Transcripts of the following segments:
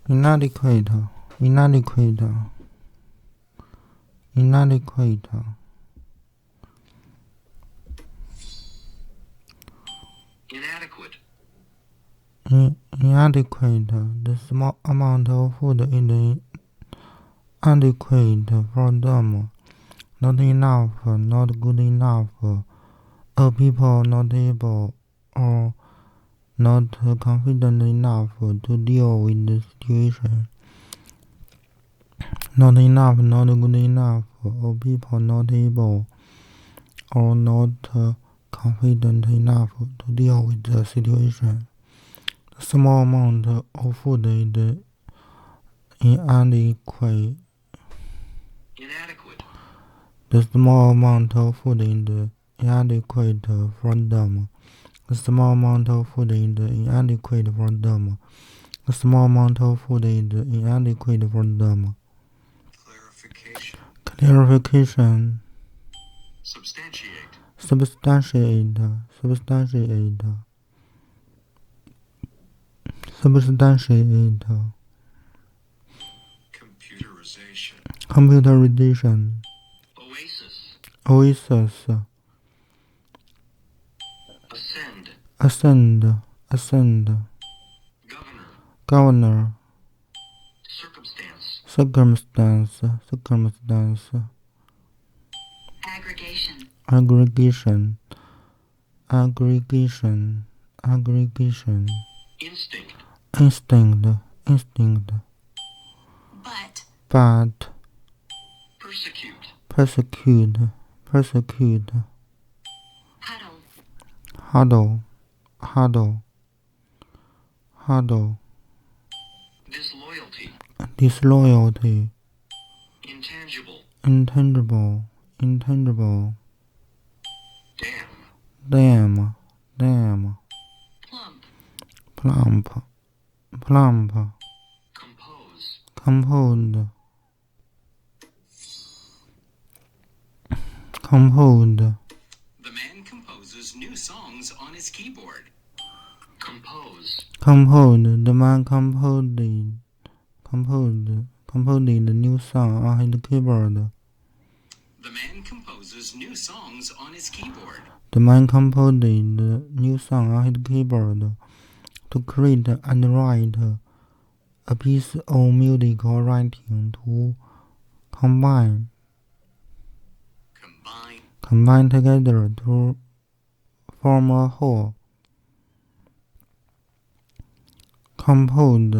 inadequate, inadequate, inadequate, inadequate, inadequate. The small amount of food is inadequate for them. Not enough, not good enough. People not able or not confident enough to deal with the situation. Not enough, not good enough. People not able or not confident enough to deal with the situation. The small amount of food is inadequate. inadequate, The small amount of food is inadequate for them. The small amount of food is inadequate for them. The small amount of food is inadequate for them. clarification, Clarification. substantiate, Substantiate. Substantiate. Substantiate. computerization, Computerization. oasis, Oasis. ascend, Ascend. Ascend. governor, Governor. circumstance, Circumstance. Circumstance. aggregation, Aggregation. Aggregation. Aggregation. instinct, Instinct. Instinct. but, persecute, Persecute. Persecute. huddle, Huddle. Huddle. Huddle. disloyalty, Disloyalty. intangible, Intangible. Intangible. dam, Dam. plump, Plump. Plump. compose, Composed. Composed. the man composes new songs on his keyboard, compose, Composed. The man composed the new song on his keyboard. the man composes new songs on his keyboard, The man composed the new song on his keyboard to create and write a piece of musical writing to combine together to form a whole. Composed.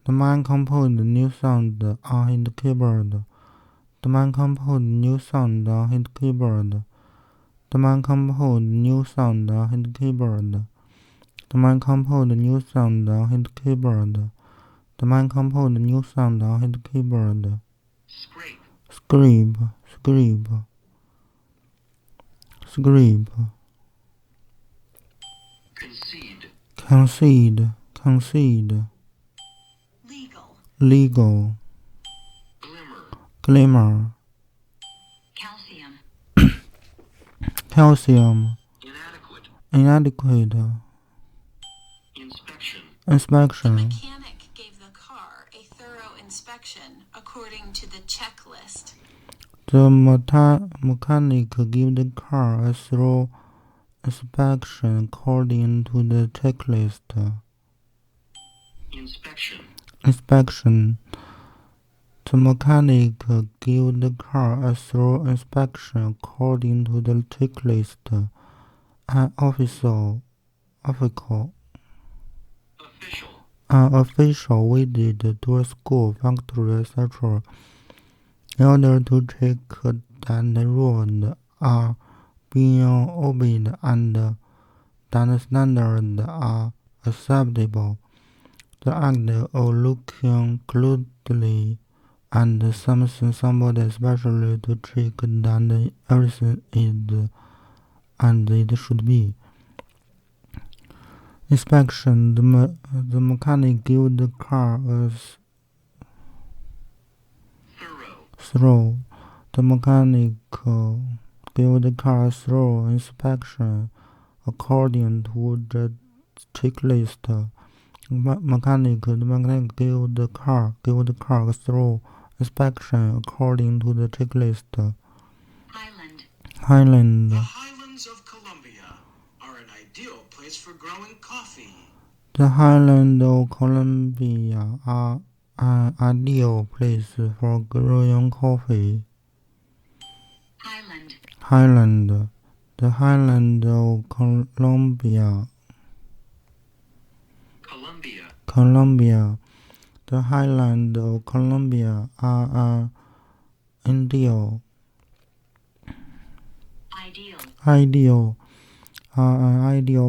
The man composed new sound on his keyboard. The man composed new sound on his keyboard. The man composed new sound on his keyboard. The man composed new sound on his keyboard. The man composed new sound on his keyboard. scrape, Scrape. Scrape. Scrape. concede, Concede. Concede. legal, Legal. glimmer, Glimmer. calcium, Calcium. inadequate, Inadequate. inspection, the Inspection. mechanic gave the car a thorough inspection according to the checklist. The mechanic gave the car a thorough inspection according to the checklist. inspection, Inspection. The mechanic gave the car a thorough inspection according to the checklist. An official visit to a school, factory, etc. in order to check that the rules are being obeyed and that the standards are acceptable. The act of looking closely at somebody especially to check that everything is as it should be. Inspection. The mechanic gave the car a thorough. The mechanic gave the car a thorough inspection according to the checklist. Mechanic gave the car a thorough inspection according to the checklist. Highland. The highlands of Colombia are an ideal place for growing coffee. The highlands of Colombia are an ideal place for growing coffee. Highland. The highlands of Colombia. Colombia. The highlands of Colombia are an ideal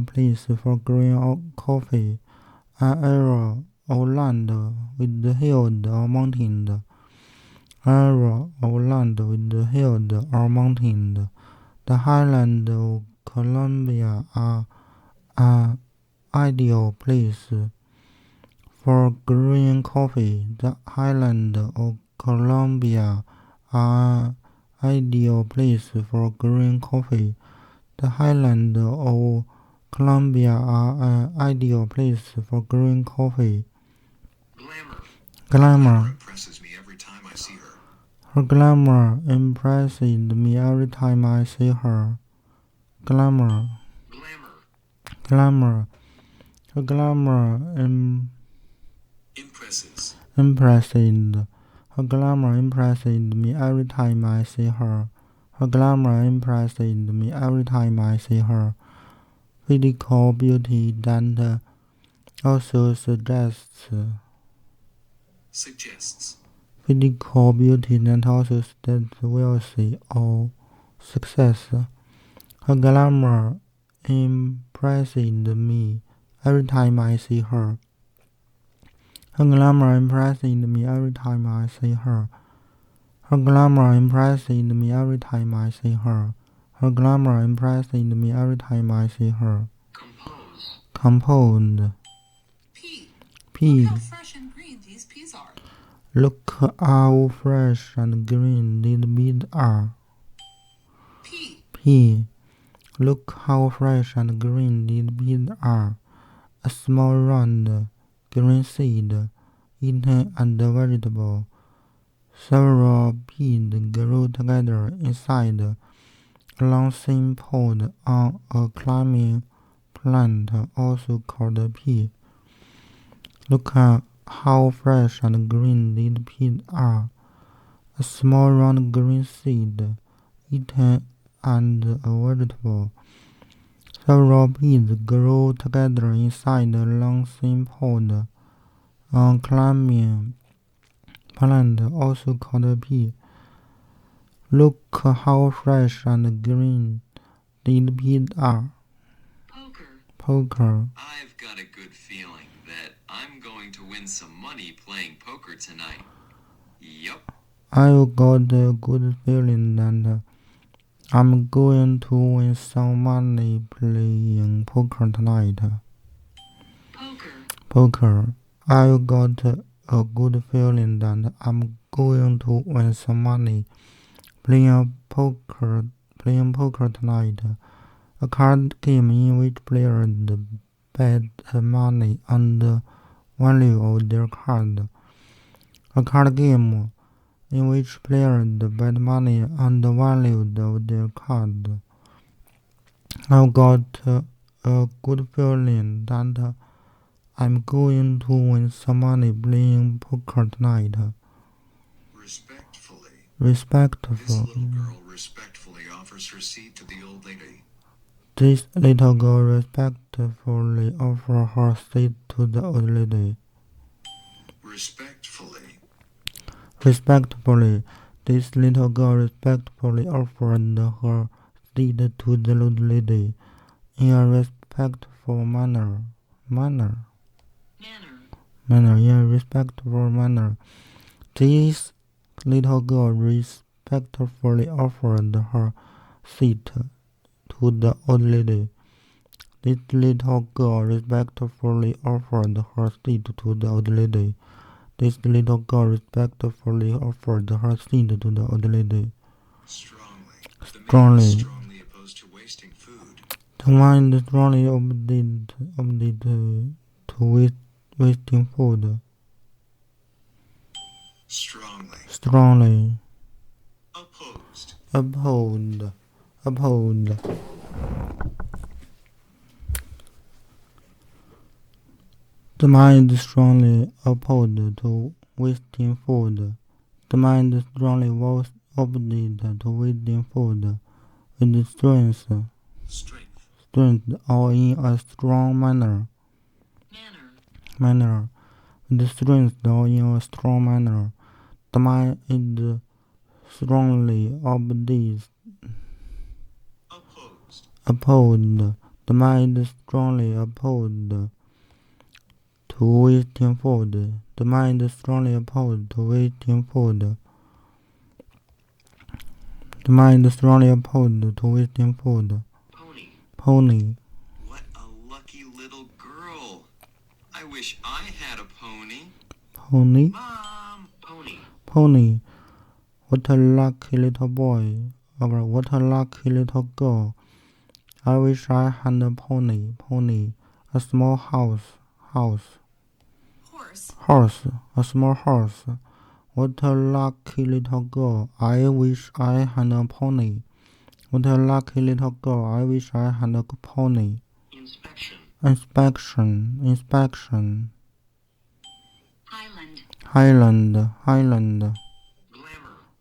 place for growing coffee. An area of land with the hills or mountains. The highlands of Colombia are an ideal place for growing coffee. The highlands of Colombia are an ideal place for growing coffee. The highlands of Colombia are an ideal place for growing coffee. Glamour. Impresses me every time I see her. Her glamour impresses me every time I see her. Glamour. Her glamour Impresses. Her glamour impresses me every time I see her. Her glamour impresses me every time I see her. Physical beauty that also suggests. Physical beauty that also suggests wealth or success. Her glamour impresses me every time I see her. Her glamour impresses me every time I see her. Her glamour impresses me every time I see her. Her glamour impresses me every time I see her. Composed. P. Look how fresh and green these peas are. Look how fresh and green these peas are. P. Look how fresh and green these peas are. A small round green seed eaten as a vegetable. Several peas grow together inside a long thin pod on a climbing plant, also called a pea. Look at how fresh and green these peas are. A small round green seed eaten as a vegetable. Several peas grow together inside a long thin pod on climbing plant, also called a pea. Look how fresh and green these peas are. Poker. I've got a good feeling that I'm going to win some money playing poker tonight. Yup. I've got a good feeling that I'm going to win some money playing poker tonight. Poker. I've got a good feeling that I'm going to win some money playing poker tonight. A card game in which players bet money on the value of their card. A card game in which players bet money on the value of their card. I've got a good feeling that I'm going to win some money playing poker tonight. Respectfully. This little girl respectfully offers her seat to the old lady. This little girl respectfully offers her seat to the old lady. Respectfully. This little girl respectfully offered her seat to the old lady in a respectful manner. In a respectful manner. This little girl respectfully offered her seat to the old lady. This little girl respectfully offered her seat to the old lady. This little girl respectfully offered her seat to the old lady. Strongly. Strongly opposed to wasting food. The man is strongly opposed to wasting food. Strongly. Opposed. Opposed. Opposed. The mind is strongly opposed to wasting food. The mind is strongly opposed to wasting food. With strength or in a strong manner. With strength or in a strong manner. The mind is strongly opposed. The mind is strongly opposed to wasting food. The mind is strongly opposed to wasting food. The mind is strongly opposed to wasting food. Pony. What a lucky little girl. I wish I had a pony. Pony. Mom, pony. Pony. What a lucky little boy. Or what a lucky little girl. I wish I had a pony. Pony. A small horse. Horse. A small horse. What a lucky little girl. I wish I had a pony. What a lucky little girl. I wish I had a pony. Inspection. Highland.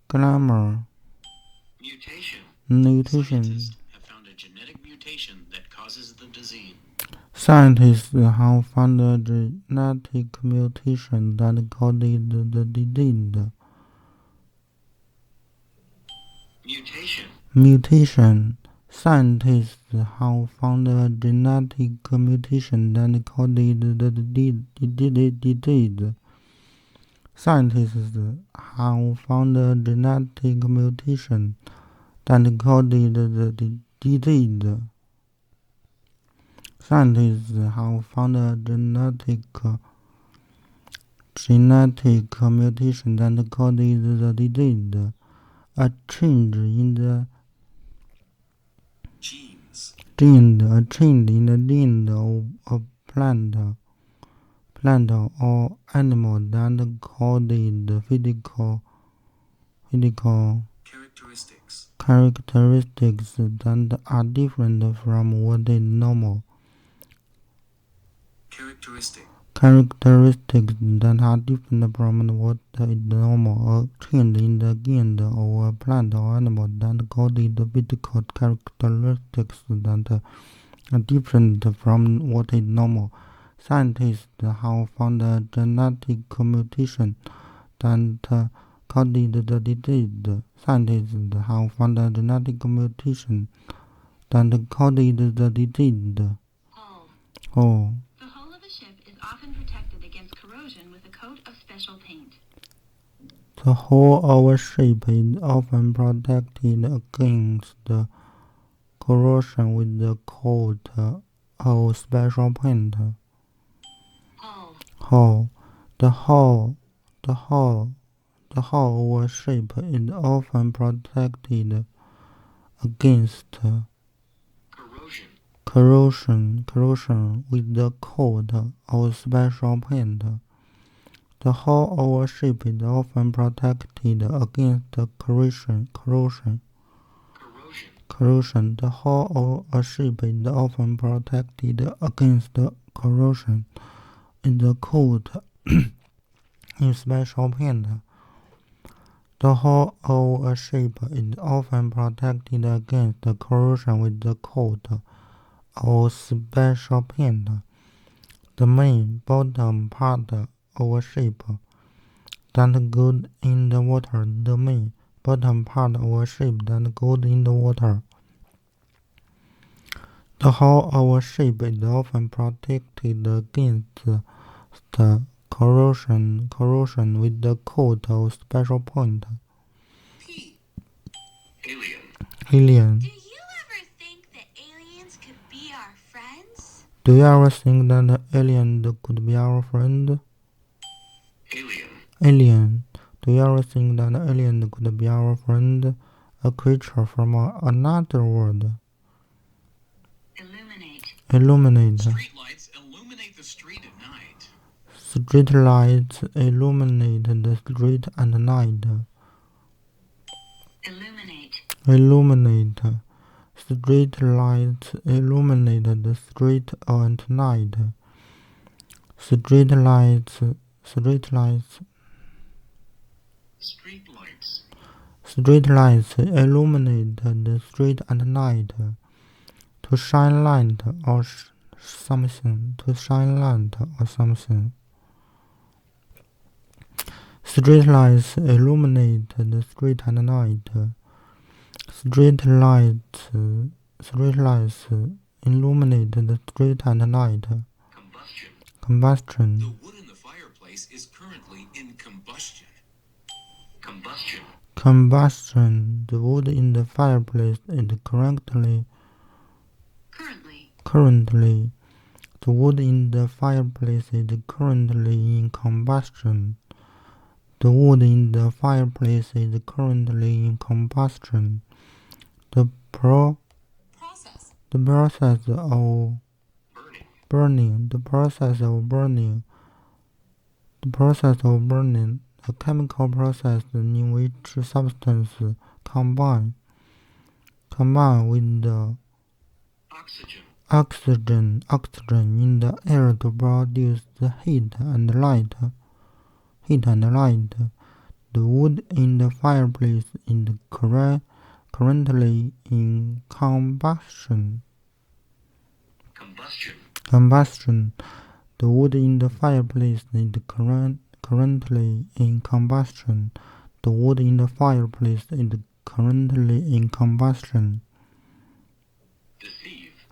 Glamour. Mutation. Scientists have found a genetic mutation that causes the disease. Scientists have found a genetic mutation that causes the disease. Mutation. Scientists have found a genetic mutation that causes the disease. Scientists have found a genetic mutation that causes the disease. Scientists have found a genetic mutation that causes the disease. A change in the gene of a plant or animal that causes physical characteristics that are different from what is normal. Characteristics that are different from what is normal. A change in the gene of a plant or animal that causes physical characteristics that are different from what is normal. Scientists have found a genetic mutation that causes the disease. Scientists have found a genetic mutation that causes the disease. Oh. The hull of a ship is often protected against corrosion with a coat of special paint. The hull of a ship is often protected against corrosion with a coat of special paint. Hull. The hull of a ship is often protected against corrosion with a coat of special paint. The hull of a ship is often protected against corrosion. The hull of a ship is often protected against corrosion with a coat of special paint. The hull of a ship is often protected against corrosion with a coat of special paint. The main bottom part of a ship that goes in the water. The main bottom part of a ship that goes in the water. The hull of a ship is often protected against the corrosion with a coat of special paint. Alien. Do you ever think that aliens could be our friends? Do you ever think that the alien could be our friend? Alien. Do you ever think that the alien could be our friend? A creature from another world. Illuminate. Illuminate. Streetlights illuminate the street at night. Streetlights illuminate the street at night. Illuminate. Streetlights illuminate the street at night. Streetlights illuminate the street at night. To shine light or something. To shine light or something. Streetlights illuminate the street at night. Streetlights illuminate the street at night. Combustion. The wood in the fireplace is currently in combustion. Combustion. The wood in the fireplace is currently. The wood in the fireplace is currently in combustion. The wood in the fireplace is currently in combustion. The process of burning. The process of burning. A chemical process in which substances combine with the oxygen in the air to produce the heat and light. The wood in the fireplace is currently in combustion. The wood in the fireplace is currently in combustion. The wood in the fireplace is currently in combustion. Deceive.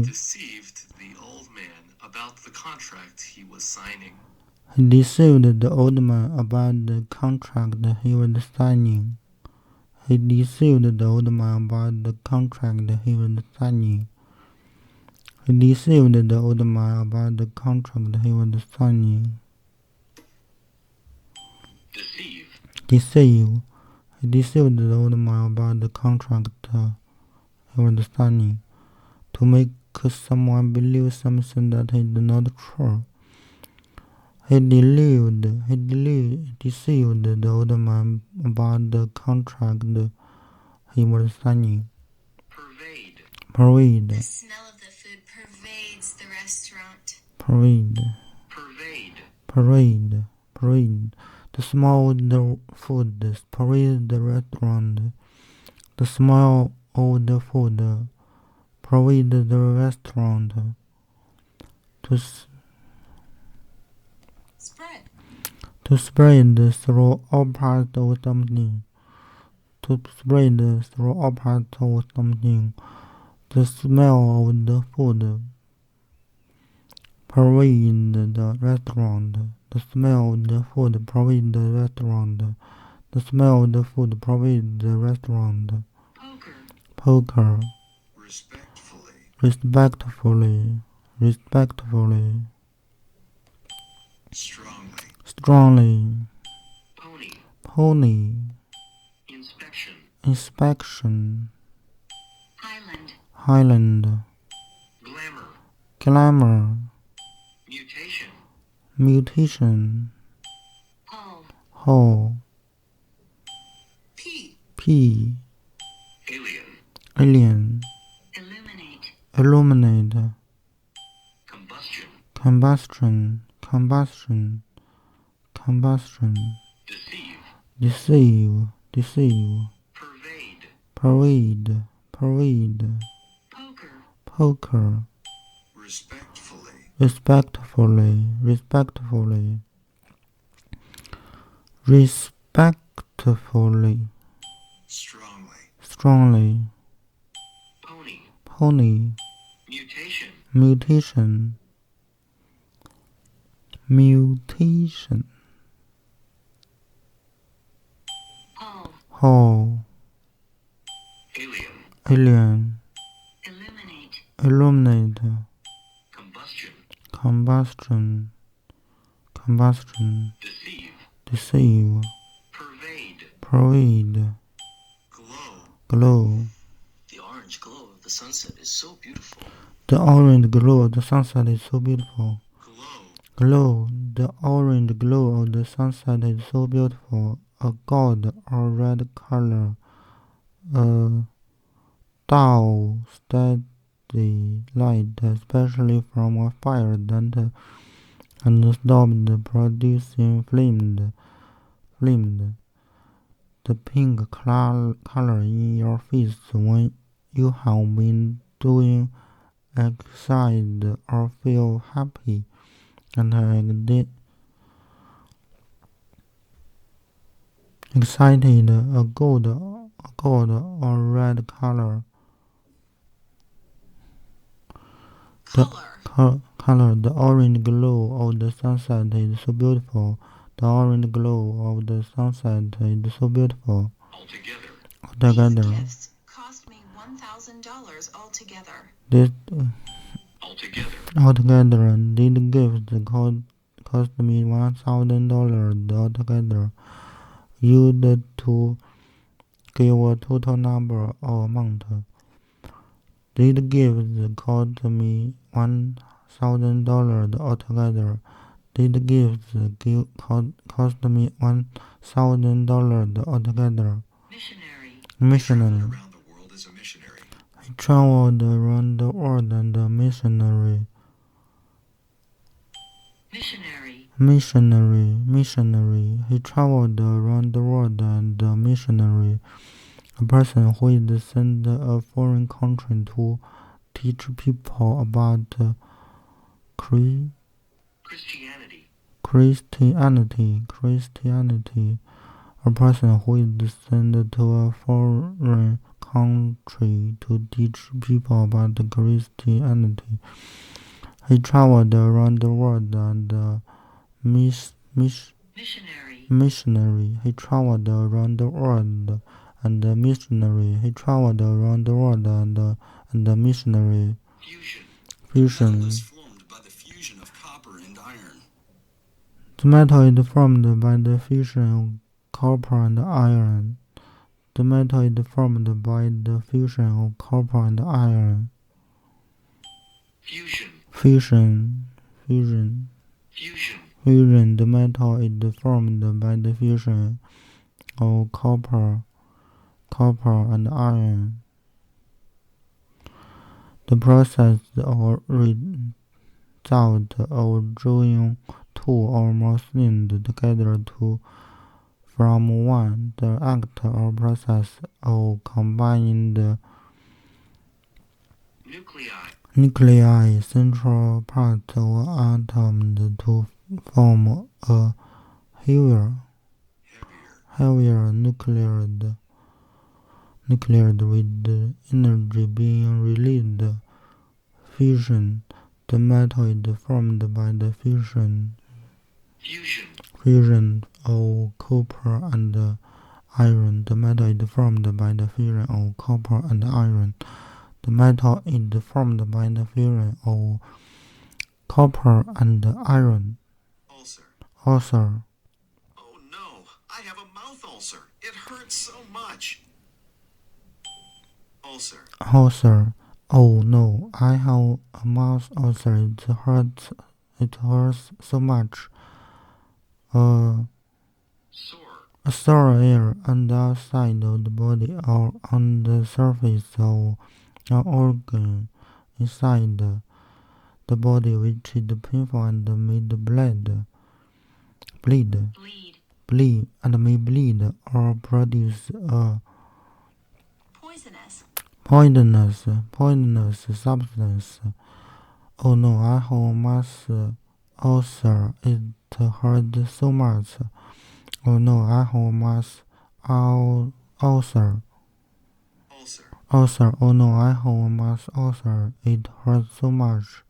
Deceived the old man about the contract he was signing. He deceived the old man about the contract he was signing. He deceived the old man about the contract he was signing. He deceived the old man about the contract he was signing. Deceive. He deceived the old man about the contract he was signing. To make someone believe something that is not true. He deceived the old man about the contract he was signing. Pervade. The smell of the food pervades the restaurant. Parade. The smell of the food parade the restaurant. The smell of the food parade the restaurant. To spread through all parts of something. To spread through all parts of something. The smell of the food parade the restaurant. The smell of the food parade the restaurant. The smell of the food parade the restaurant. Poker. Respectfully. Strongly. Pony. Inspection. Highland. Glamour. Mutation. Hole. P. Alien. Illuminate. Combustion. Deceive. Parade. Poker. Respectfully. Strongly. Pony. Mutation. Hole. Alien. Illuminate. Combustion. Deceive. Parade. Glow. The orange glow of the sunset is so beautiful. The orange glow of the sunset is so beautiful. glow. The orange glow of the sunset is so beautiful. A gold or red color. A dull, steady light, especially from a fire that and stopped producing flamed. The pink color in your face when you have been doing excited or feel happy and excited. A gold or red color. Color. The orange glow of the sunset is so beautiful. The orange glow of the sunset is so beautiful. Altogether. These gifts cost me $1,000 altogether. Altogether, these gifts cost me $1,000 altogether. Used to give a total number or amount. These gifts cost me $1,000 altogether. These gifts cost me $1,000 altogether. Missionary. Around the world as a missionary. He traveled around the world as a missionary. Missionary. He traveled around the world as a missionary. A person who is sent to a foreign country to teach people about Christianity. A person who is sent to a foreign country to teach people about Christianity. He traveled around the world as a missionary. He traveled around the world and a missionary. He traveled around the world and a missionary. Fusion. Metal is formed by the fusion of copper and iron. The metal is formed by the fusion of copper and iron. The metal is formed by the fusion of copper and iron. Fusion. The metal is formed by the fusion of copper and iron. The process or result of drawing two or more things together from one. The act or process of combining the nuclei, central parts of atoms to form a heavier nucleus with the energy being released. Fusion. The metal is formed by the fusion of copper and iron. The metal is formed by the fusion of copper and iron. The metal is formed by the fusion of copper and iron. Ulcer. Oh no, I have a mouth ulcer. It hurts so much. Ulcer. Oh no, I have a mouth ulcer. It hurts so much. A sore area on the outside of the body or on the surface of an organ inside the body which is painful and may bleed or produce a poisonous substance. Oh no, I have a mouth ulcer. It hurts so much. Oh no, I have a mouth ulcer. Oh no, I have a mouth ulcer. It hurts so much.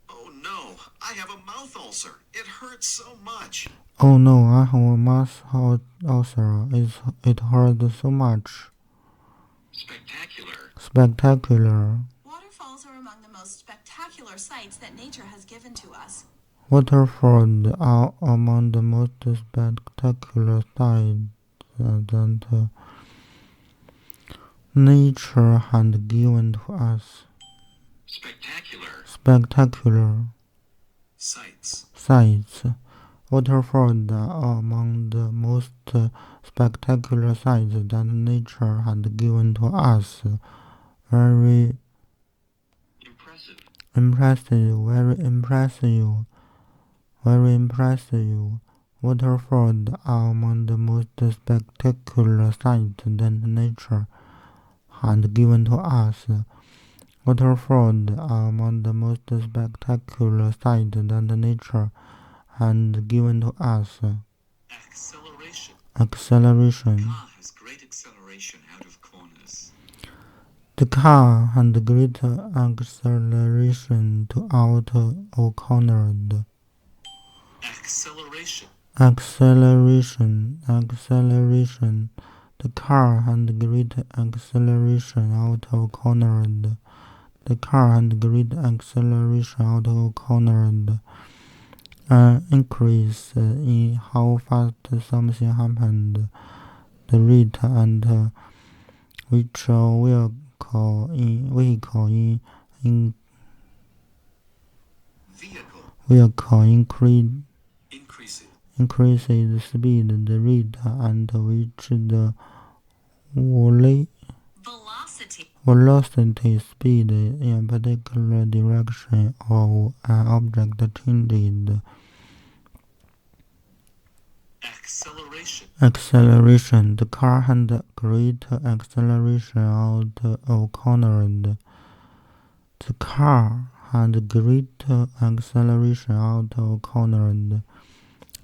Oh no, I have a mouth ulcer. It hurts so much. Oh no, I have a mouth ulcer. It hurts so much. Spectacular. Waterfalls are among the most spectacular sights that nature has given to us. Waterfalls are among the most spectacular sights that nature has given to us. Spectacular. Sights. Waterfalls are among the most spectacular sights that nature has given to us. Very impressive, very impressive, very impressive. Waterfalls are among the most spectacular sights that nature has given to us. Waterfalls are among the most spectacular sights that nature has given to us. Acceleration. Has great acceleration out of corners. The car has great acceleration to out of corners. Acceleration. The car has great acceleration out of corners. The car has great acceleration out of corners. An increase in how fast something happens, the rate at which a vehicle increases speed, the rate at which the velocity speed in a particular direction of an object changes. Acceleration. The car had great acceleration out of corners. The car had great acceleration out of corners.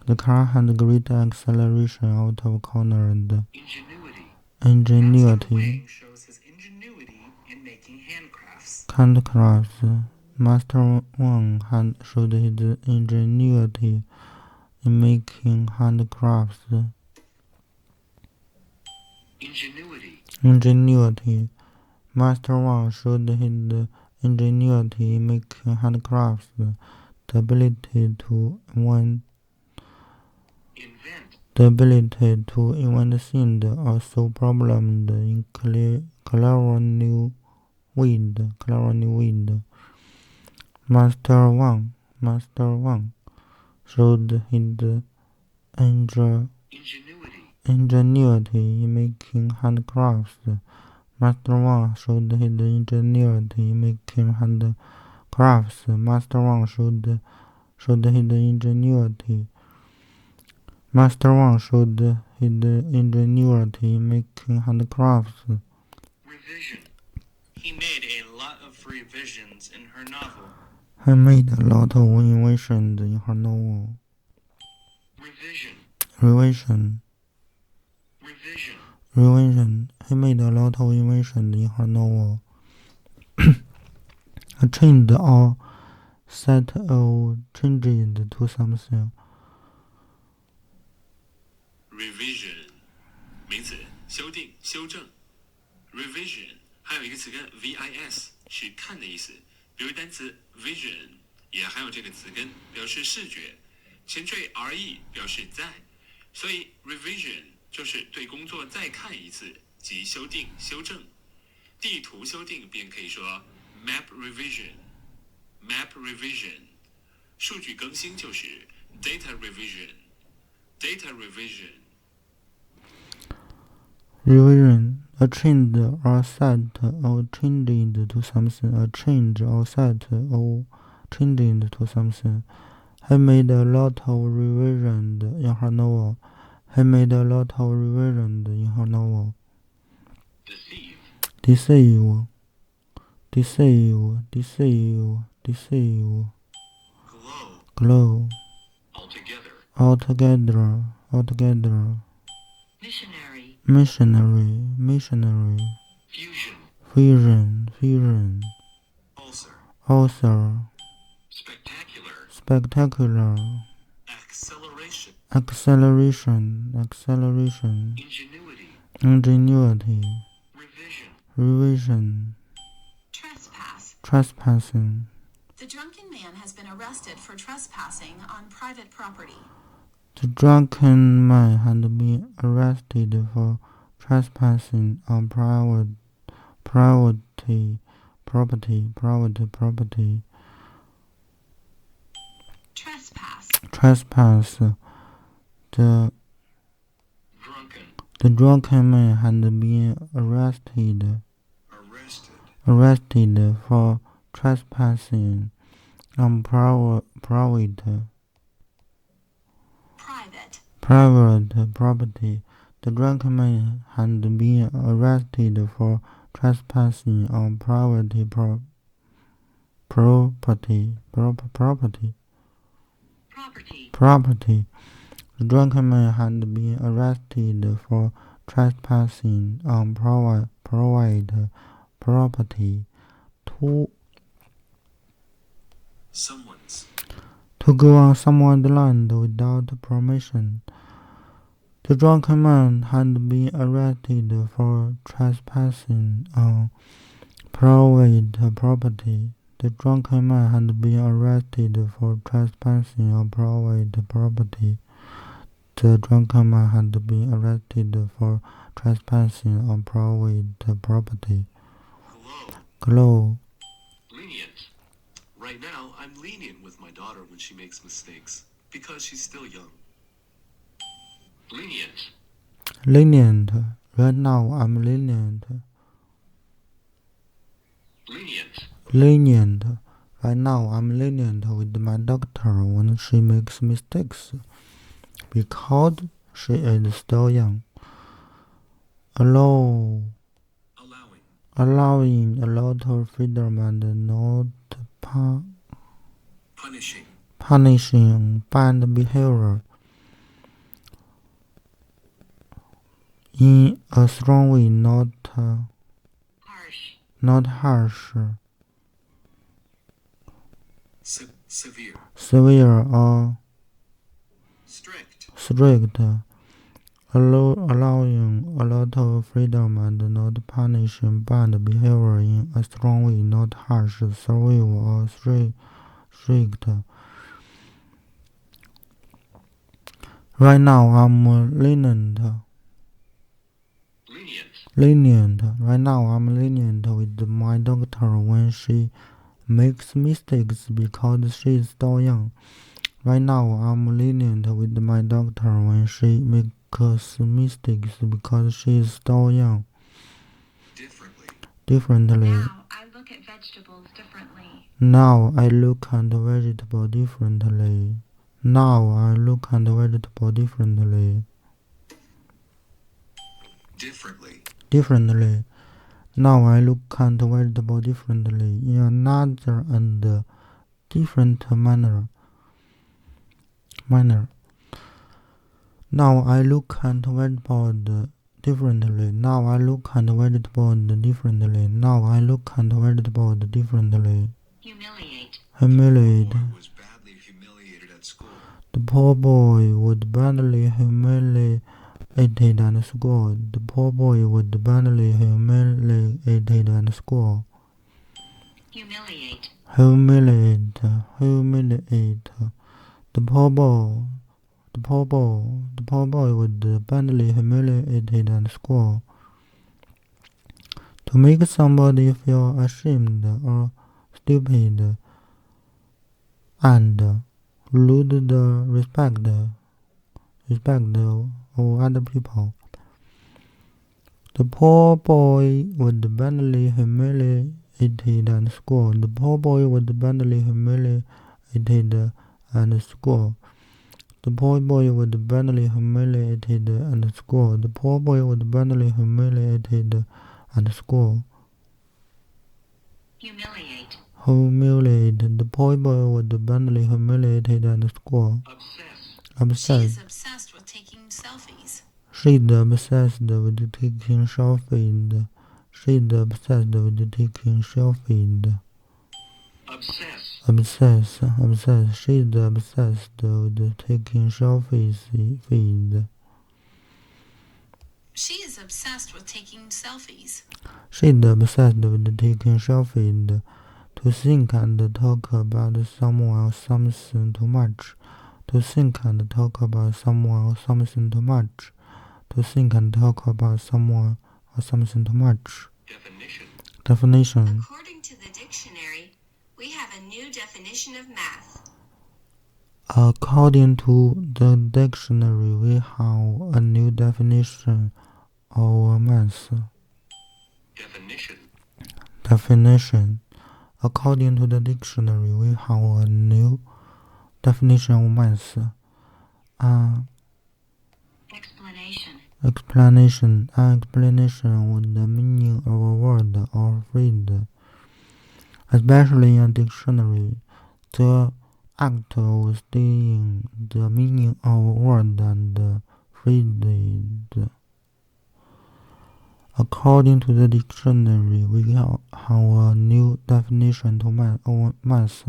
The car had great acceleration out of corners. Ingenuity. Shows his ingenuity in making handcrafts. Handcrafts. Master Wang had showed his ingenuity in making handcrafts. Ingenuity. Master Wang showed his ingenuity in making handcrafts. The ability to invent things or solve problems in clever new ways. Master Wang showed his ingenuity in making handcrafts. Master Wang showed his ingenuity in making handcrafts. Master Wang showed his ingenuity. Master Wang showed his ingenuity in making handcrafts. Revision. He made a lot of revisions in her novel. He made a lot of innovations in her novel. Revision. He made a lot of innovations in her novel. A change or set of changes to something. Revision 名词，修订、修正。Revision 还有一个词根 vis 是看的意思，比如单词 vision 也含有这个词根，表示视觉。前缀 re 表示在，所以 revision 就是对工作再看一次，即修订、修正。地图修订便可以说 map revision。map revision 数据更新就是 data revision。data revision。Revision, a change or set of changes to something. A change or set of changes to something. He made a lot of revisions in her novel. He made a lot of revisions in her novel. Deceive. Glow. Altogether. Missionary. Fusion. Author. Spectacular. Acceleration. Ingenuity. Revision. Trespassing. The drunken man has been arrested for trespassing on private property. The drunken man had been arrested for trespassing on private property. trespass. The drunken man had been arrested for trespassing on private property. The drunken man had been arrested for trespassing on private property. The drunken man had been arrested for trespassing on private property. To go on someone's land without permission. The drunken man had been arrested for trespassing on private property. The drunken man had been arrested for trespassing on private property. The drunken man had been arrested for trespassing on private property. Hello. Lenient. Right now, I'm lenient with my daughter when she makes mistakes, because she's still young. Lenient. Right now, I'm lenient. Lenient. Right now, I'm lenient with my daughter when she makes mistakes, because she is still young. Allowing a lot of freedom and not punishing bad behavior in a strong way, not harsh, severe or strict. Allowing a lot of freedom and not punishing bad behavior in a strong way, not harsh, severe or strict. Right now, I'm lenient. Right now, I'm lenient with my daughter when she makes mistakes because she is still young. Right now, I'm lenient with my daughter when she makes mistakes because she is still young. Differently. Now I look at vegetables differently. Now I look at vegetable differently. Now I look at vegetable differently. Differently. Now I look at vegetable differently in another and different manner. Now I look at vegetable differently. Now I look at vegetable differently. Now I look at vegetable differently. Humiliate. Was badly humiliated at school. The poor boy was badly humiliated at school. The poor boy was badly humiliated at school. Humiliate. The poor boy was badly humiliated at school. To make somebody feel ashamed or stupid and lose the respect of other people. The poor boy was badly humiliated at school. The poor boy was badly humiliated at school. The poor boy was badly humiliated at school. The poor boy was badly humiliated at school. Humiliate. The poor boy was badly humiliated at school. She is obsessed with taking selfies. She is obsessed with taking selfies. She is obsessed with taking selfies. Obsessed. She is obsessed with taking selfies. She is obsessed with taking selfies. She is obsessed with taking selfies. To think and talk about someone or something too much. To think and talk about someone or something too much. To think and talk about someone or something too much. Definition. According to the dictionary, we have a new definition of math. According to the dictionary, we have a new definition of math. Definition. According to the dictionary, we have a new definition of math. Explanation. An explanation of the meaning of a word or phrase, especially in a dictionary. The act of studying the meaning of a word and phrase. According to the dictionary, we have a new definition of math.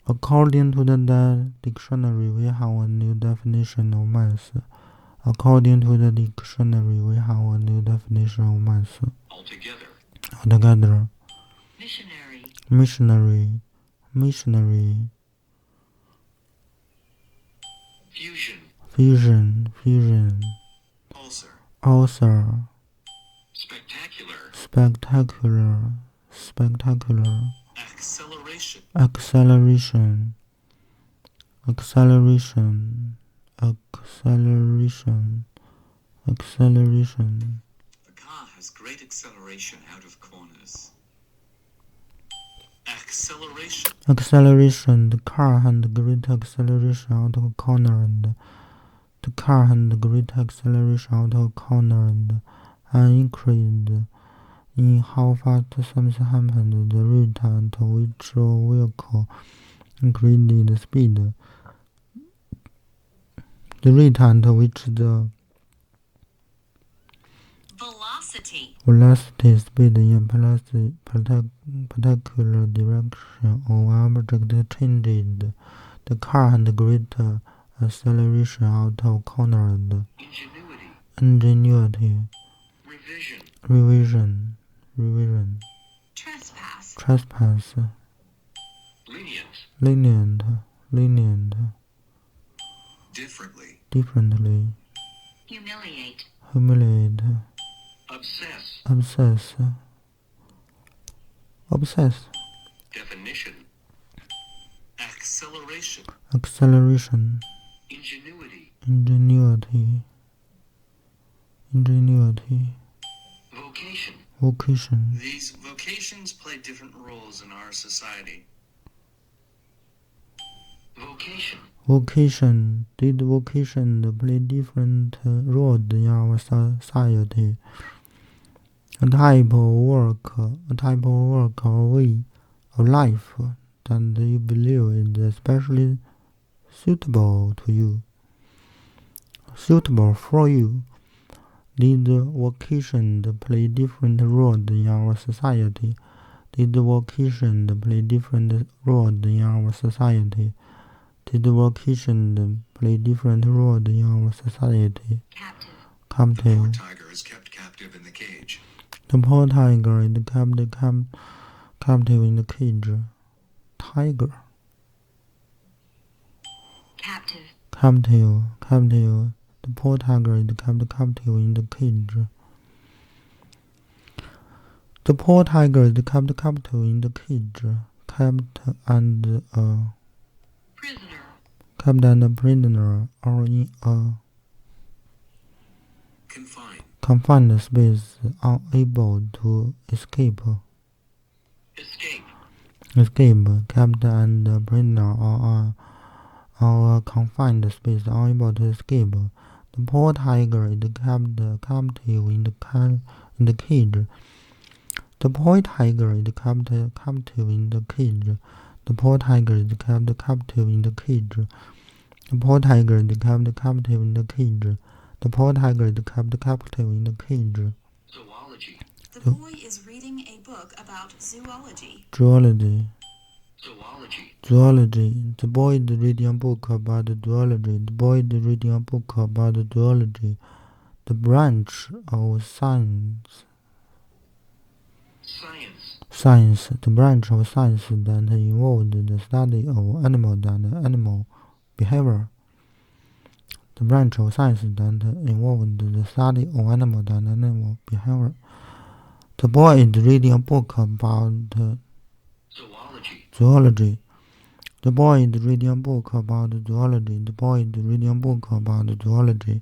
According to the dictionary, we have a new definition of math. According to the dictionary, we have a new definition of math. Altogether. Missionary. Fusion. Author. Spectacular. Acceleration. The car has great acceleration out of corners. Acceleration. The car had great acceleration out of corner and an increase in how fast something happened. The rate at which a vehicle increased the speed. The rate at which the velocity speed in a particular direction of object changed. The car had great acceleration out of corner and ingenuity. Revision. Trespass. Lenient. Differently. Humiliate. Obsess. Definition. Acceleration. Ingenuity. Vocation. These vocations play different roles in our society. Vocation. Did vocation play different roles in our society? A type of work or way of life that you believe is especially suitable for you. Did vocation play different roles in our society? Did vocation play different roles in our society? Did vocation play different roles in our society? Captive. The poor tiger is kept captive in the cage. The poor tiger is kept captive in the cage. Tiger. Captive. The poor tiger is kept captive in the cage. The poor tiger is kept captive in the cage. Kept and a prisoner or in a confined space, unable to escape. Kept and a prisoner or a confined space, unable to escape. The poor tiger is kept captive in the cage. The poor tiger is kept captive in the cage. The poor tiger is kept captive in the cage. The poor tiger is kept captive in the cage. The poor tiger is kept captive in the cage. Zoology. The boy is reading a book about zoology. Zoology. The boy is reading a book about zoology. The boy is reading a book about zoology. The branch of science. The branch of science that involves the study of animals and animal behavior. The branch of science that involves the study of animals and animal behavior. The boy is reading a book about zoology. The boy is reading a book about zoology. The boy is reading a book about zoology.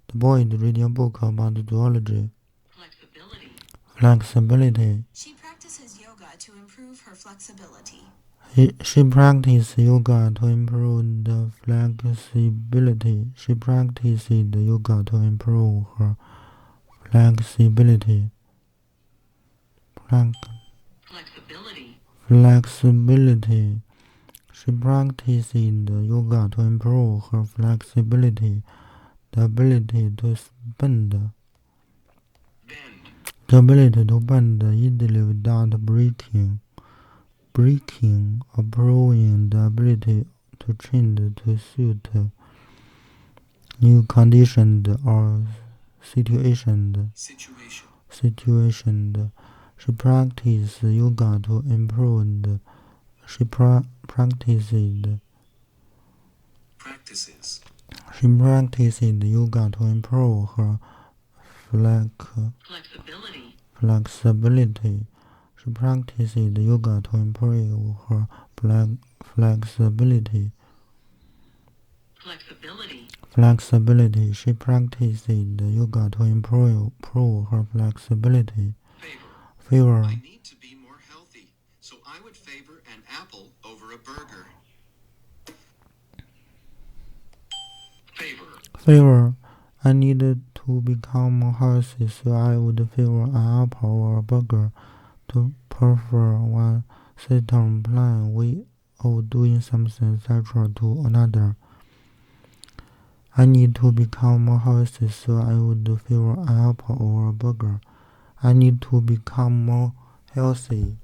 The boy is reading a book about zoology. Flexibility. She practices yoga to improve her flexibility. She practices yoga to improve the flexibility. She practices yoga to improve her flexibility. Flexibility. She practices yoga to improve her flexibility, the ability to bend. The ability to bend easily without breaking, improving the ability to change to suit new conditions or situations. She practices yoga to improve the, she practices yoga to improve her flexibility. She practices yoga to improve her flexibility. She practices yoga to improve her flexibility. Favor. I need to be more healthy, so I would favor an apple over a burger. Favor. I need to become more healthy, so I would favor an apple or a burger. To prefer one certain plan way of doing something central to another. I need to become more healthy, so I would favor an apple or a burger. I need to become more healthy.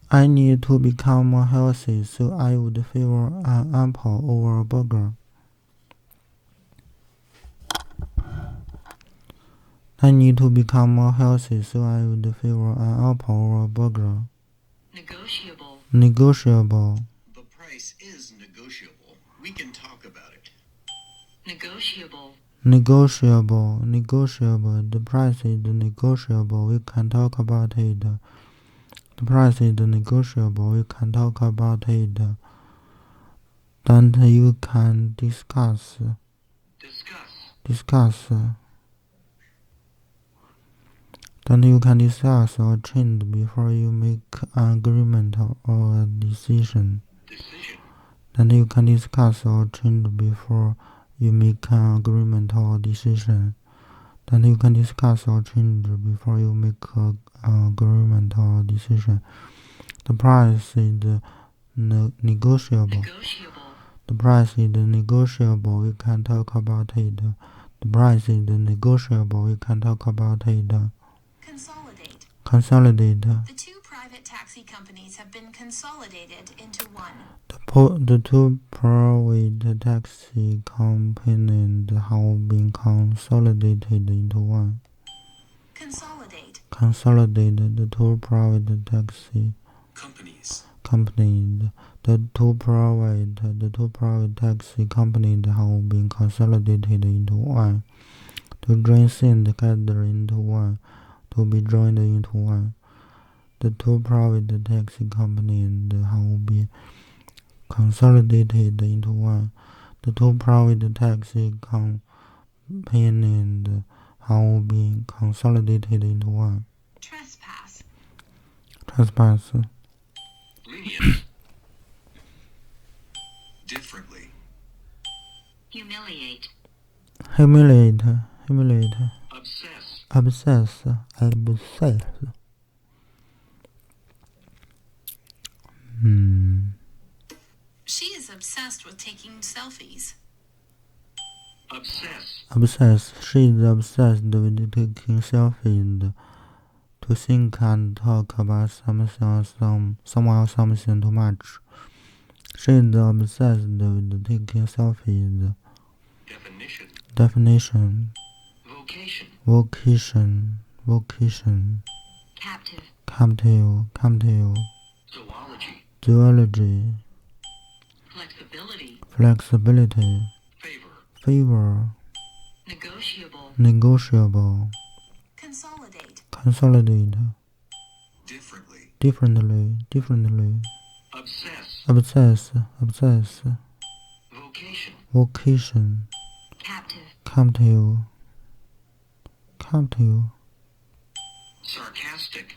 I need to become more healthy, so I would favor an apple over a burger. I need to become more healthy, so I would favor an apple over a burger. Negotiable. The price is negotiable. We can talk about it. Negotiable. The price is negotiable. We can talk about it. The price is negotiable. We can talk about it. Then you can discuss. Then you can discuss or change before you make an agreement or a decision. Then you can discuss or change before you make an agreement or decision. Then you can discuss or change before you make an agreement or decision. The price is negotiable. The price is negotiable. We can talk about it. The price is negotiable. We can talk about it. Consolidate. The two private taxi companies have been consolidated into one. The two private taxi companies have been consolidated into one. Consolidate. The two private taxi Companies. The two private taxi companies have been consolidated into one. To join things together into one. To be joined into one. The two private taxi companies have been consolidated into one. The two private taxi companies have been consolidated into one. Trespass. Lenient. Differently. Humiliate. Obsess. She is obsessed with taking selfies. Obsess. She is obsessed with taking selfies. To think and talk about someone or something too much. She is obsessed with taking selfies. Definition. Vocation. Captive. Zoology. flexibility, favor, negotiable, consolidate, differently, obsess, vocation, captive, sarcastic,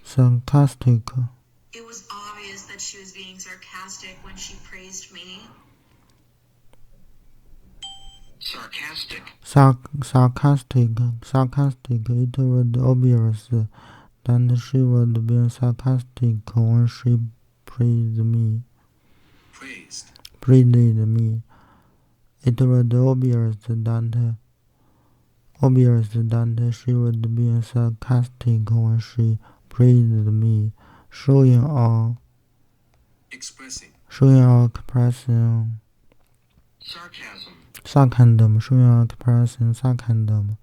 It was obvious that she was being sarcastic when she praised me. sarcastic, sarcastic, it was obvious that she was being sarcastic when she praised me. It was obvious that she was being sarcastic when she praised me, showing or expressing sarcasm, showing or expressing sarcasm.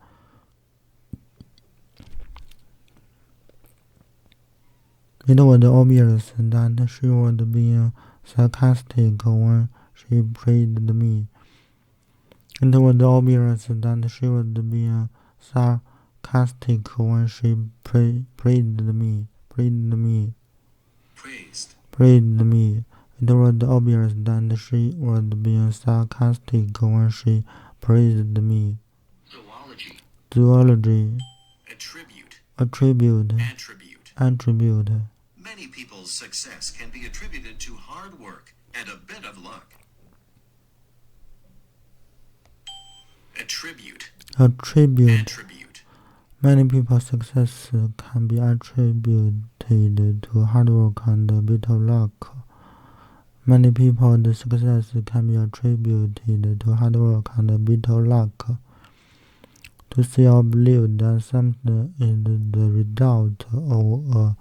It was obvious that she was being sarcastic when she praised me. It was obvious that she was being sarcastic when she praised me. It was obvious that she was being sarcastic when she praised me. Zoology. Attribute. Many people's success can be attributed to hard work and a bit of luck. Attribute. Many people's success can be attributed to hard work and a bit of luck. Many people's success can be attributed to hard work and a bit of luck. To see or believe that something is the result of a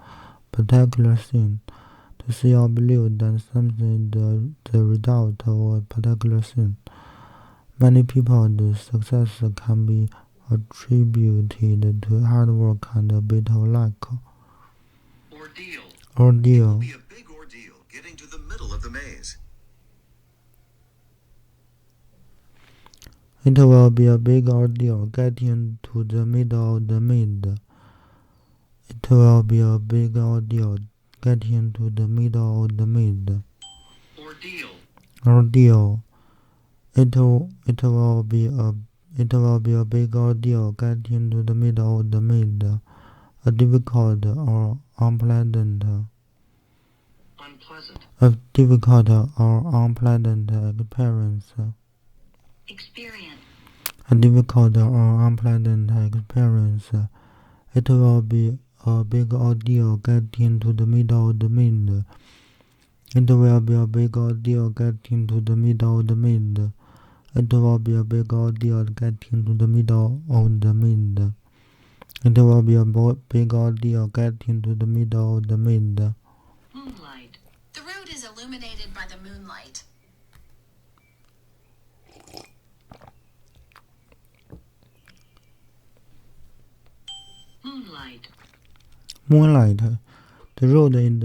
particular thing. To see or believe that something is the result of a particular thing. Many people's success can be attributed to hard work and a bit of luck. Ordeal. It will be a big ordeal getting to the middle of the maze. It will be a big ordeal getting to the middle of the maze. It will be a big ordeal getting to the middle of the maze. Ordeal. It will be a big ordeal getting to the middle of the maze. A difficult or unpleasant. A difficult or unpleasant experience. A difficult or unpleasant experience. It will be a big ordeal getting to the middle of the maze. It will be a big ordeal getting to the middle of the maze. It will be a big ordeal getting to the middle of the maze. It will be a big ordeal getting to the middle of the maze. Moonlight. The road is illuminated by the moonlight. Moonlight. The road is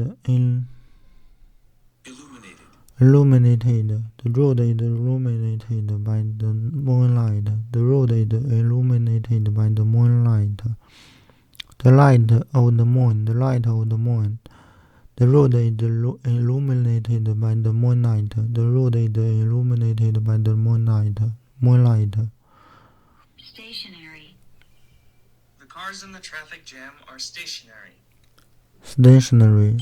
illuminated. The road is illuminated by the moonlight. The road is illuminated by the moonlight. The light of the moon. The light of the moon. The road is illuminated by the moonlight. The road is illuminated by the moonlight. Stationary. The cars in the traffic jam are stationary. Stationary.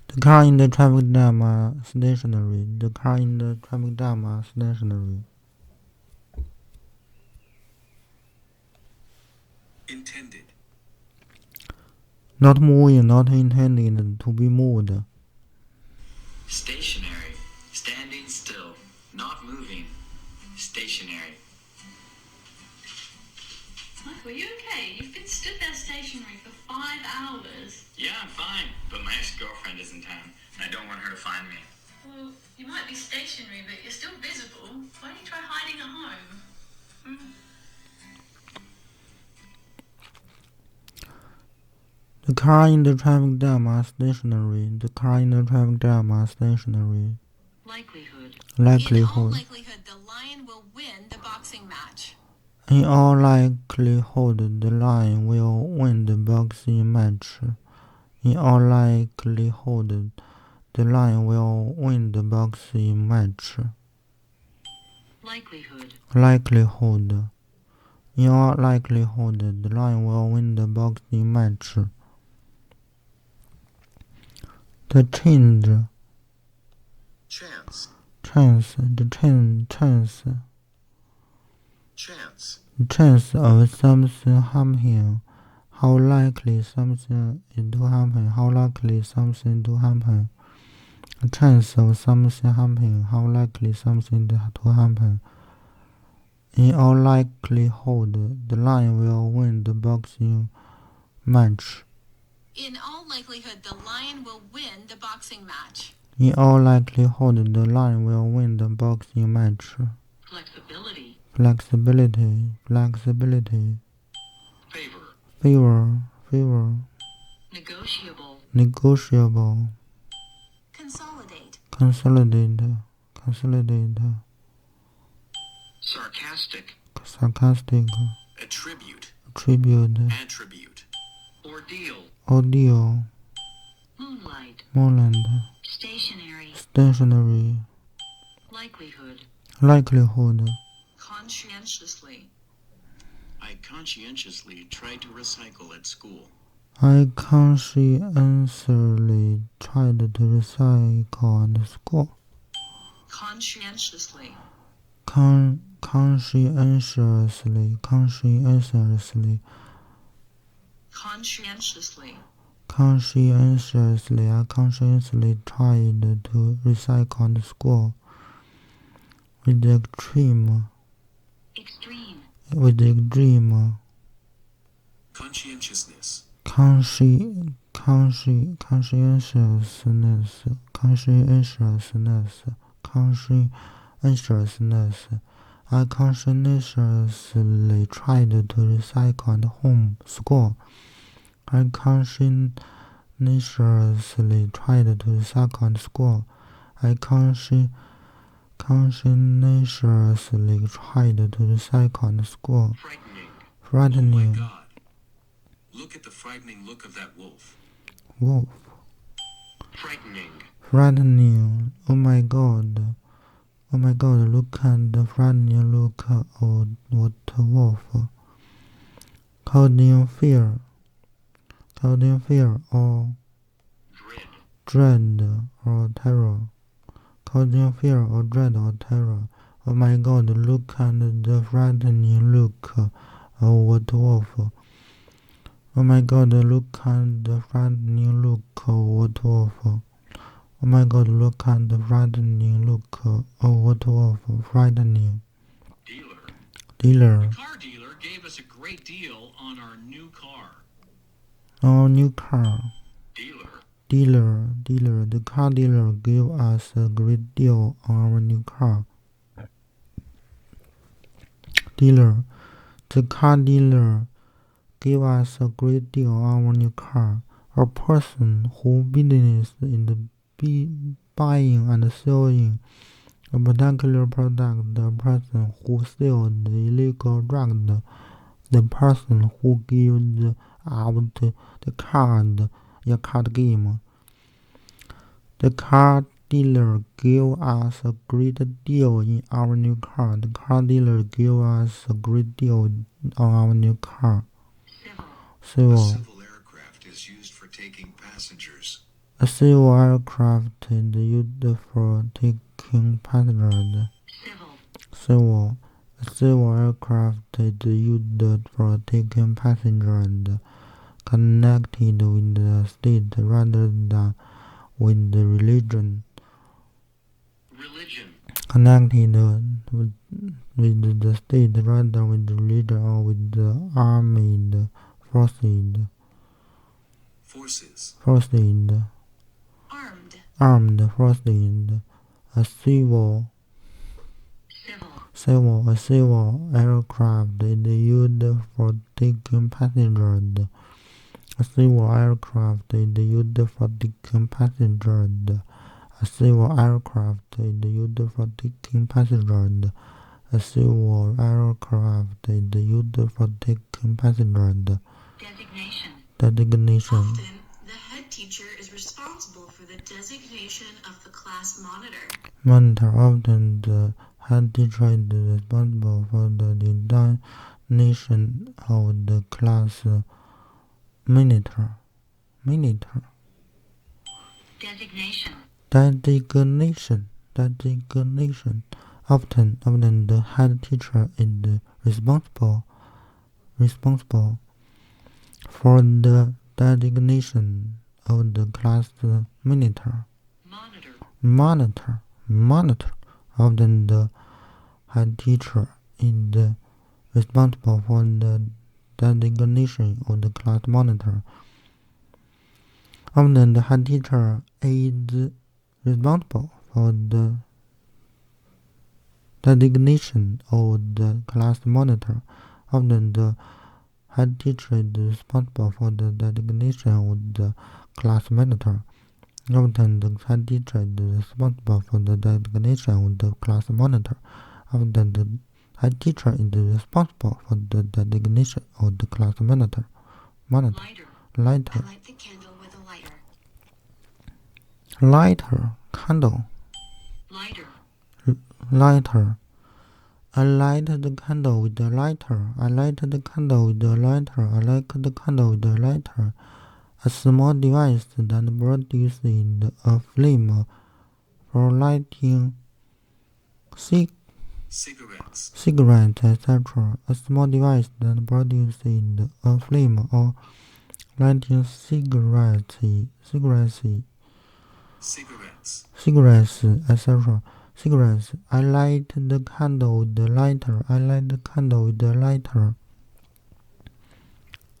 The car in the traffic jam are stationary. The car in the traffic jam are stationary. Intended. Not moving, not intended to be moved. Stationary. Standing still. Not moving. Stationary. Michael, are you okay? You've been stood there stationary for 5 hours. Yeah, I'm fine, but my ex-girlfriend is in town, and I don't want her to find me. Well, you might be stationary, but you're still visible. Why don't you try hiding at home? The car in the traffic jam are stationary. The car in the traffic jam are stationary. Likelihood. In all Likelihood. likelihood, the lion will win the boxing match. In all likelihood, the lion will win the boxing match. In all likelihood, the lion will win the boxing match. Likelihood. Likelihood. In all likelihood, the lion will win the boxing match. The change. Chance. Chance. The chance. Chance. Chance of something happening. How likely something is to happen. How likely something to happen. A chance of something happening. How likely something to happen. In all likelihood, the lion will win the boxing match. In all likelihood, the lion will win the boxing match. In all likelihood, the lion will win the boxing match. Flexibility. Flexibility. Flexibility. Favor. Favor. Favor. Negotiable. Negotiable. Consolidate. Consolidate. Consolidate. Sarcastic. Sarcastic. Attribute. Attribute. Attribute. Ordeal. Ordeal. Moonlight. Moonlight. Stationary. Stationary. Likelihood. Likelihood. Conscientiously. I conscientiously tried to recycle at school. I conscientiously tried to recycle at school. Conscientiously. Conscientiously. Conscientiously. Conscientiously. Conscientiously. I conscientiously tried to recycle at school. With the extreme. Extreme. With the extreme. Conscientiousness. Conscientiousness. I conscientiously tried to recycle at home school. I conscientiously tried to recycle at school. I conscientiously tried to recycle at school. Frightening. Oh my Frightening. God. Look at the frightening look of that wolf. Wolf. Frightening. Frightening. Oh my God. Oh my God, look at the frightening look of what wolf. Causing fear. Causing fear or dread or terror. Causing fear or dread or terror. Oh my God, look at the frightening look of what wolf. Oh my God, look at the frightening look of what wolf. Oh my God, look at the frightening look of what wolf. Frightening. Dealer. The car dealer gave us a great deal on our new car. Our new car. Dealer. Dealer. The car dealer gave us a great deal on our new car. Dealer. The car dealer gave us a great deal on our new car. A person who business in the buying and selling a particular product. The person who sells the illegal drugs. The person who gives out the card. A card game. The car dealer gave us a great deal in our new car. The car dealer gave us a great deal on our new car. A Civil. civil aircraft is used for taking passengers. A civil aircraft is used for taking passengers. Civil. A civil aircraft is used for taking passengers. Connected with the state rather than with the religion. Connected with the state rather with the religion or with the armed forces. Armed forces. A civil aircraft is used for taking passengers. A civil aircraft is used for taking passengers. A civil aircraft is used for taking passengers. A civil aircraft is used for taking passengers. Designation. Often, the head teacher is responsible for the designation of the class monitor. Monitor. Often the head teacher is responsible for the designation of the class monitor. Designation. Often the head teacher is responsible for the designation of the class monitor. Monitor. Often the head teacher is responsible for the designation of the class monitor. Often the head teacher is responsible for the designation of the class monitor. Often the head teacher is responsible for the designation of the class monitor. Often the head teacher is responsible for the designation of the class monitor. Often the head teacher is responsible for the designation of the class monitor. Lighter. I light the candle with a lighter. Lighter. Candle. Lighter. I light the candle with a lighter. I light the candle with a lighter. I light the candle with a lighter. A small device that produces a flame for lighting cigarettes, etc. A small device that produces a flame or lighting cigarettes, etc. Cigarettes. I light the candle with the lighter. I light the candle with the lighter.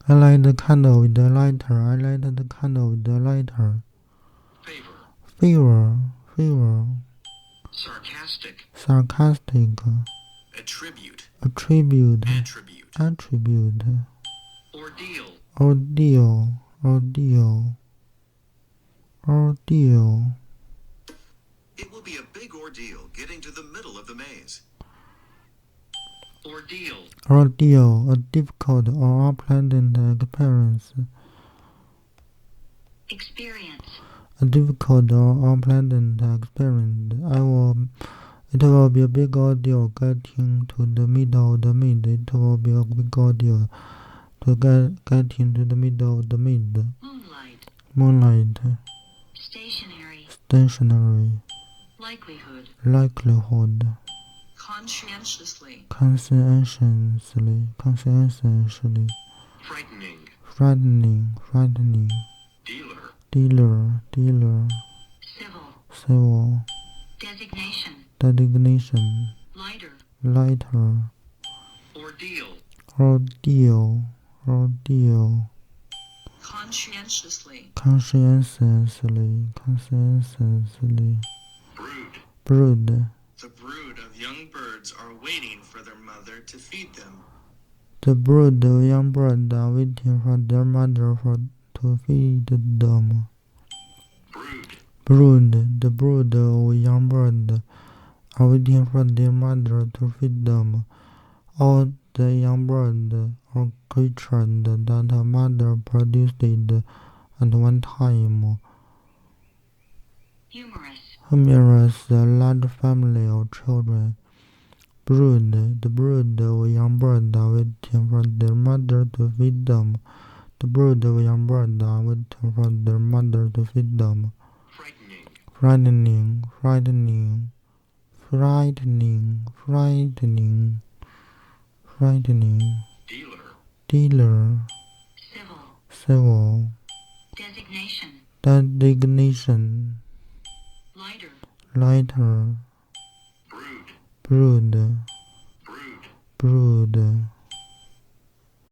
I light the candle with the lighter. I light the candle with the lighter. Favor. Sarcastic. Attribute. Attribute. Ordeal. It will be a big ordeal getting to the middle of the maze. Ordeal. A difficult or unpleasant experience. A difficult or unpleasant experience. It will be a big ordeal getting to the middle of the maze. It will be a big ordeal to getting to the middle of the maze. Moonlight. Stationary. Likelihood. Conscientiously. Frightening. Dealer. Civil. Designation. Lighter. Ordeal. Conscientiously. Brood. The brood of young birds are waiting for their mother to feed them. The brood of young birds are waiting for their mother to feed them. The brood of young birds are waiting for their mother to feed them. All the young birds or creatures that a mother produced at one time. Humorous, a large family of children. The brood of young birds are waiting for their mother to feed them. The brood of young birds are waiting for their mother to feed them. Frightening. Dealer. Civil. Designation. Lighter. Brood.